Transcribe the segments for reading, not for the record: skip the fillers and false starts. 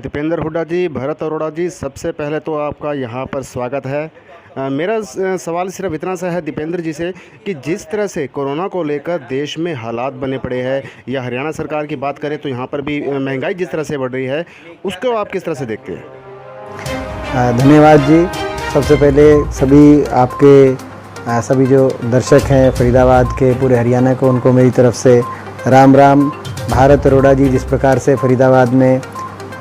दीपेंद्र हुड्डा जी, भरत अरोड़ा जी, सबसे पहले तो आपका यहाँ पर स्वागत है। मेरा सवाल सिर्फ इतना सा है दीपेंद्र जी से कि जिस तरह से कोरोना को लेकर देश में हालात बने पड़े हैं, या हरियाणा सरकार की बात करें तो यहाँ पर भी महंगाई जिस तरह से बढ़ रही है, उसको आप किस तरह से देखते हैं? धन्यवाद जी। सबसे पहले सभी आपके सभी जो दर्शक हैं फरीदाबाद के, पूरे हरियाणा को, उनको मेरी तरफ से राम राम। भारत अरोड़ा जी जिस प्रकार से फरीदाबाद में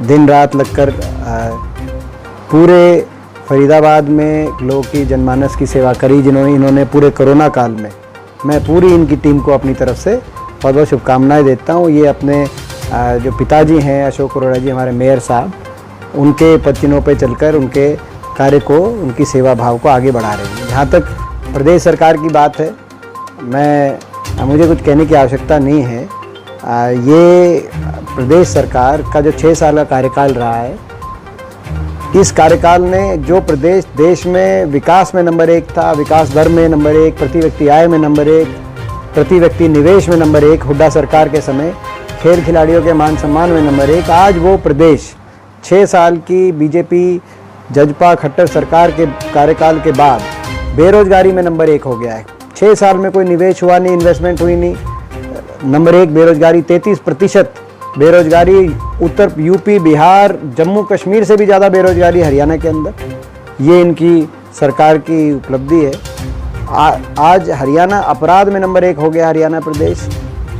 दिन रात लगकर पूरे फरीदाबाद में लोगों की जनमानस की सेवा करी, इन्होंने पूरे कोरोना काल में, मैं पूरी इनकी टीम को अपनी तरफ से बहुत बहुत शुभकामनाएं देता हूँ। ये अपने जो पिताजी हैं अशोक अरोड़ा जी, हमारे मेयर साहब, उनके पदचिन्हों पे चलकर उनके कार्य को, उनकी सेवा भाव को आगे बढ़ा रहे हैं। जहाँ तक प्रदेश सरकार की बात है, मुझे कुछ कहने की आवश्यकता नहीं है। ये प्रदेश सरकार का जो 6 साल का कार्यकाल रहा है, इस कार्यकाल ने जो प्रदेश देश में विकास में नंबर 1 था, विकास दर में नंबर 1, प्रति व्यक्ति आय में नंबर 1, प्रति व्यक्ति निवेश में नंबर 1, हुड्डा सरकार के समय खेल खिलाड़ियों के मान सम्मान में नंबर 1, आज वो प्रदेश 6 साल की बीजेपी जजपा खट्टर सरकार के कार्यकाल के बाद बेरोजगारी में नंबर 1 हो गया है। 6 साल में कोई निवेश हुआ नहीं, इन्वेस्टमेंट हुई नहीं, नंबर 1 बेरोजगारी, 33% बेरोजगारी। उत्तर यूपी, बिहार, जम्मू कश्मीर से भी ज़्यादा बेरोजगारी हरियाणा के अंदर। ये इनकी सरकार की उपलब्धि है। आज हरियाणा अपराध में नंबर 1 हो गया, हरियाणा प्रदेश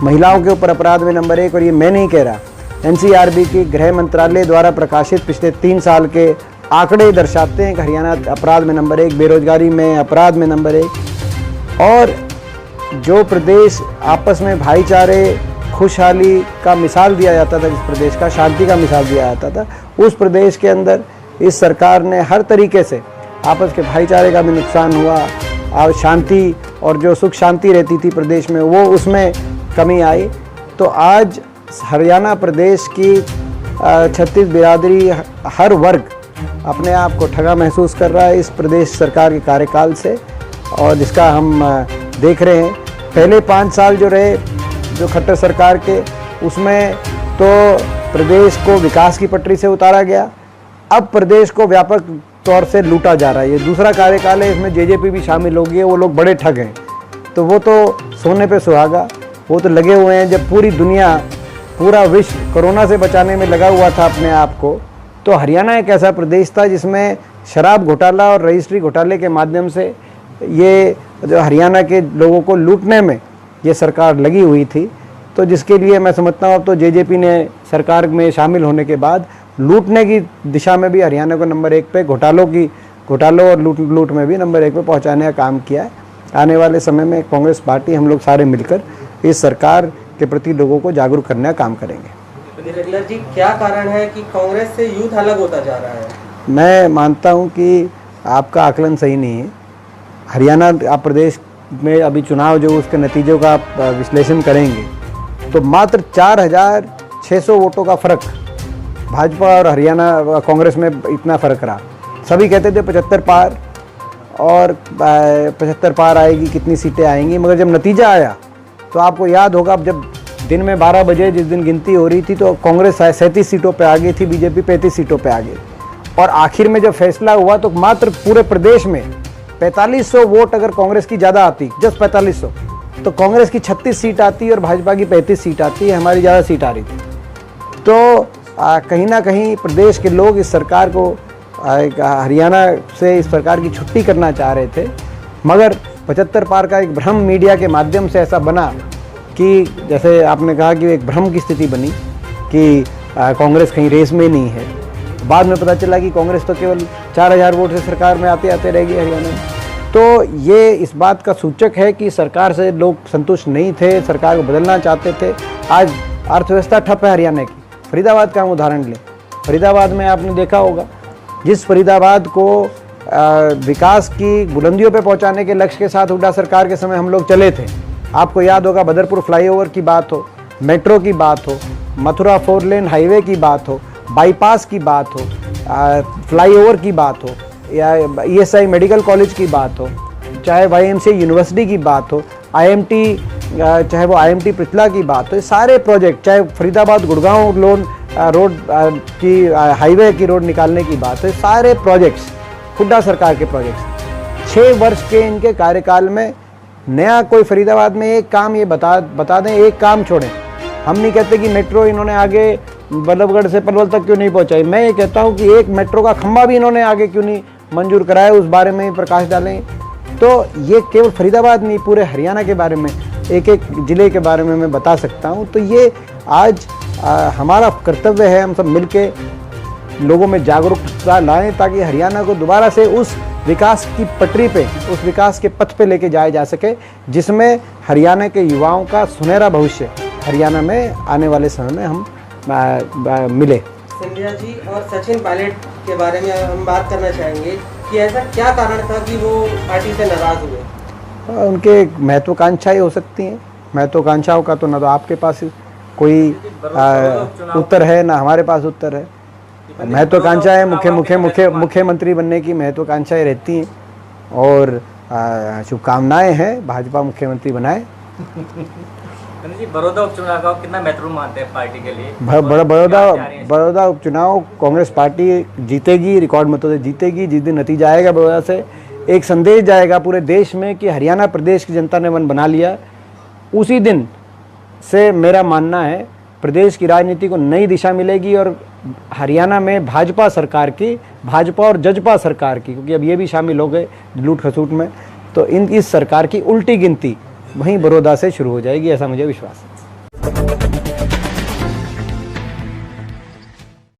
महिलाओं के ऊपर अपराध में नंबर 1। और ये मैं नहीं कह रहा, एनसीआरबी की गृह मंत्रालय द्वारा प्रकाशित पिछले 3 साल के आंकड़े दर्शाते हैं कि हरियाणा अपराध में नंबर 1, बेरोजगारी में, अपराध में नंबर 1। और जो प्रदेश आपस में भाईचारे, खुशहाली का मिसाल दिया जाता था, जिस प्रदेश का शांति का मिसाल दिया जाता था, उस प्रदेश के अंदर इस सरकार ने हर तरीके से आपस के भाईचारे का भी नुकसान हुआ, और शांति और जो सुख शांति रहती थी प्रदेश में, वो उसमें कमी आई। तो आज हरियाणा प्रदेश की 36 बिरादरी, हर वर्ग अपने आप को ठगा महसूस कर रहा है इस प्रदेश सरकार के कार्यकाल से, और जिसका हम देख रहे हैं। पहले 5 साल जो रहे जो खट्टर सरकार के, उसमें तो प्रदेश को विकास की पटरी से उतारा गया, अब प्रदेश को व्यापक तौर से लूटा जा रहा है। ये दूसरा कार्यकाल है, इसमें जेजेपी भी शामिल हो गई है। वो लोग बड़े ठग हैं, तो वो तो सोने पे सुहागा, वो तो लगे हुए हैं। जब पूरी दुनिया, पूरा विश्व कोरोना से बचाने में लगा हुआ था अपने आप को, तो हरियाणा एक ऐसा प्रदेश था जिसमें शराब घोटाला और रजिस्ट्री घोटाले के माध्यम से ये जो हरियाणा के लोगों को लूटने में ये सरकार लगी हुई थी। तो जिसके लिए मैं समझता हूँ अब तो जेजेपी ने सरकार में शामिल होने के बाद लूटने की दिशा में भी हरियाणा को नंबर 1 पे, घोटालों और लूट में भी नंबर 1 पे पहुँचाने का काम किया है। आने वाले समय में कांग्रेस पार्टी, हम लोग सारे मिलकर इस सरकार के प्रति लोगों को जागरूक करने का काम करेंगे। रेगुलर जी, क्या कारण है कि कांग्रेस से यूथ अलग होता जा रहा है? मैं मानता हूं कि आपका आकलन सही नहीं है। हरियाणा आप प्रदेश में अभी चुनाव जो उसके नतीजों का आप विश्लेषण करेंगे तो मात्र 4600 वोटों का फ़र्क भाजपा और हरियाणा कांग्रेस में इतना फ़र्क रहा। सभी कहते थे 75 पार, और 75 पार आएगी, कितनी सीटें आएंगी, मगर जब नतीजा आया तो आपको याद होगा, अब जब दिन में 12 बजे जिस दिन गिनती हो रही थी तो कांग्रेस 37 सीटों पे आ गई थी, बीजेपी 35 सीटों पे आ गई। और आखिर में जब फैसला हुआ तो मात्र पूरे प्रदेश में 4500 वोट अगर कांग्रेस की ज़्यादा आती, जस्ट 4500, तो कांग्रेस की 36 सीट आती और भाजपा की 35 सीट आती है, हमारी ज़्यादा सीट आ रही थी। तो कहीं ना कहीं प्रदेश के लोग इस सरकार को, हरियाणा से इस सरकार की छुट्टी करना चाह रहे थे, मगर 75 पार का एक भ्रम मीडिया के माध्यम से ऐसा बना कि, जैसे आपने कहा कि एक भ्रम की स्थिति बनी कि कांग्रेस कहीं रेस में नहीं है। बाद में पता चला कि कांग्रेस तो केवल 4000 वोट से सरकार में आते आते रहेगी हरियाणा में। तो ये इस बात का सूचक है कि सरकार से लोग संतुष्ट नहीं थे, सरकार को बदलना चाहते थे। आज अर्थव्यवस्था ठप है हरियाणा की। फरीदाबाद का हम उदाहरण लें, फरीदाबाद में आपने देखा होगा, जिस फरीदाबाद को विकास की बुलंदियों पे पहुंचाने के लक्ष्य के साथ हुड्डा सरकार के समय हम लोग चले थे। आपको याद होगा, बदरपुर फ्लाईओवर की बात हो, मेट्रो की बात हो, मथुरा 4 लेन हाईवे की बात हो, बाईपास की बात हो, फ्लाईओवर की बात हो, या ESI मेडिकल कॉलेज की बात हो, चाहे YMCA यूनिवर्सिटी की बात हो, IMT चाहे वो IMT पृथला की बात हो, सारे प्रोजेक्ट, चाहे फरीदाबाद गुड़गांव रोड की हाईवे की रोड निकालने की बात है, सारे प्रोजेक्ट्स हुड्डा सरकार के प्रोजेक्ट्स 6 वर्ष के इनके कार्यकाल में नया कोई फरीदाबाद में एक काम ये बता दें, एक काम छोड़ें। हम नहीं कहते कि मेट्रो इन्होंने आगे बल्लभगढ़ से पलवल तक क्यों नहीं पहुंचाई, मैं ये कहता हूं कि एक मेट्रो का खंभा भी इन्होंने आगे क्यों नहीं मंजूर कराया, उस बारे में प्रकाश डालें। तो ये केवल फरीदाबाद नहीं, पूरे हरियाणा के बारे में, एक एक ज़िले के बारे में मैं बता सकता हूँ। तो ये आज हमारा कर्तव्य है, हम सब मिलके लोगों में जागरूकता लाएं ताकि हरियाणा को दोबारा से उस विकास की पटरी पे, उस विकास के पथ पे लेके जाया जा सके जिसमें हरियाणा के युवाओं का सुनहरा भविष्य हरियाणा में आने वाले समय में हम मिले। सिंधिया जी और सचिन पायलट के बारे में हम बात करना चाहेंगे कि ऐसा क्या कारण था कि वो पार्टी से नाराज हुए? उनके महत्वाकांक्षाएं हो सकती हैं, महत्वाकांक्षाओं का तो ना तो आपके पास कोई उत्तर है ना हमारे पास उत्तर है। महत्वाकांक्षाएं मुख्यमंत्री बनने की महत्वाकांक्षाएं रहती हैं और शुभकामनाएं हैं, भाजपा मुख्यमंत्री बनाए। बड़ौदा उपचुनाव का कितना महत्वपूर्ण मानते हैं पार्टी के लिए? बड़ौदा उपचुनाव कांग्रेस पार्टी जीतेगी, रिकॉर्ड मतों से जीतेगी। जिस दिन नतीजा आएगा बड़ौदा से एक संदेश जाएगा पूरे देश में कि हरियाणा प्रदेश की जनता ने मन बना लिया। उसी दिन से मेरा मानना है प्रदेश की राजनीति को नई दिशा मिलेगी और हरियाणा में भाजपा सरकार की, भाजपा और जजपा सरकार की, क्योंकि अब ये भी शामिल हो गए लूट खसूट में, तो इस सरकार की उल्टी गिनती वहीं बड़ौदा से शुरू हो जाएगी, ऐसा मुझे विश्वास है।